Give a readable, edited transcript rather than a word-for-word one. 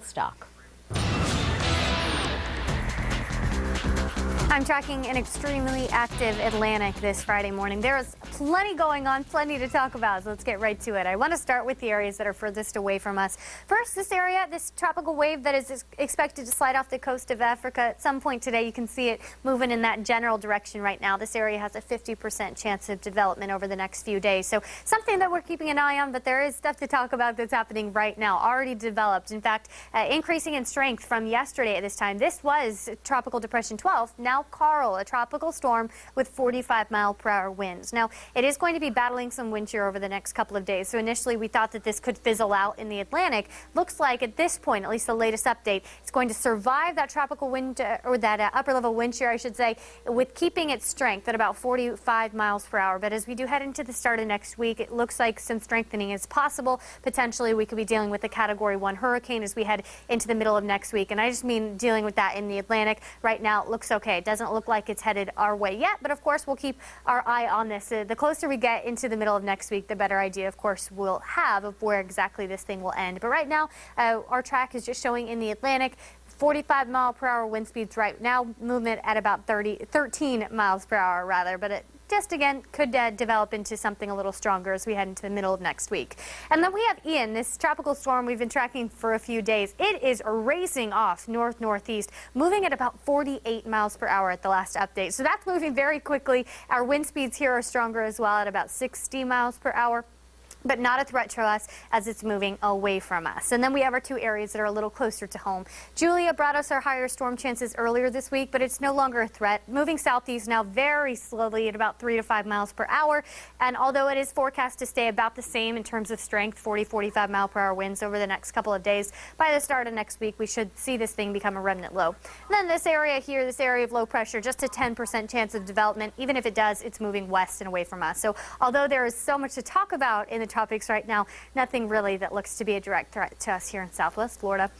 stock. I'm tracking an extremely active Atlantic this Friday morning. There is plenty going on, plenty to talk about, so let's get right to it. I want to start with the areas that are furthest away from us. First, this area, this tropical wave that is expected to slide off the coast of Africa at some point today. You can see it moving in that general direction right now. This area has a 50% chance of development over the next few days. So something that we're keeping an eye on, but there is stuff to talk about that's happening right now, already developed. In fact, increasing in strength from yesterday at this time. This was Tropical Depression 12, now Carl, a tropical storm with 45-mile-per-hour winds. Now, it is going to be battling some wind shear over the next couple of days. So initially, we thought that this could fizzle out in the Atlantic. Looks like at this point, at least the latest update, it's going to survive that tropical wind, or that upper-level wind shear, I should say, with keeping its strength at about 45 miles per hour. But as we do head into the start of next week, it looks like some strengthening is possible. Potentially, we could be dealing with a Category 1 hurricane as we head into the middle of next week. And I just mean dealing with that in the Atlantic. Right now, it looks okay. It doesn't look like it's headed our way yet, but of course, we'll keep our eye on this. The closer we get into the middle of next week, the better idea, of course, we'll have of where exactly this thing will end. But right now, our track is just showing in the Atlantic 45-mile-per-hour wind speeds right now, movement at about 13 miles per hour, rather, but it just again could develop into something a little stronger as we head into the middle of next week. And then we have Ian, this tropical storm we've been tracking for a few days. It is racing off north-northeast, moving at about 48 miles per hour at the last update. So that's moving very quickly. Our wind speeds here are stronger as well at about 60 miles per hour. But not a threat to us as it's moving away from us. And then we have our two areas that are a little closer to home. Julia brought us our higher storm chances earlier this week, but it's no longer a threat. Moving southeast now very slowly at about 3 to 5 miles per hour. And although it is forecast to stay about the same in terms of strength, 40-45 mile per hour winds over the next couple of days, by the start of next week, we should see this thing become a remnant low. And then this area here, this area of low pressure, just a 10% chance of development. Even if it does, it's moving west and away from us. So although there is so much to talk about in the tropics right now, nothing really that looks to be a direct threat to us here in Southwest Florida.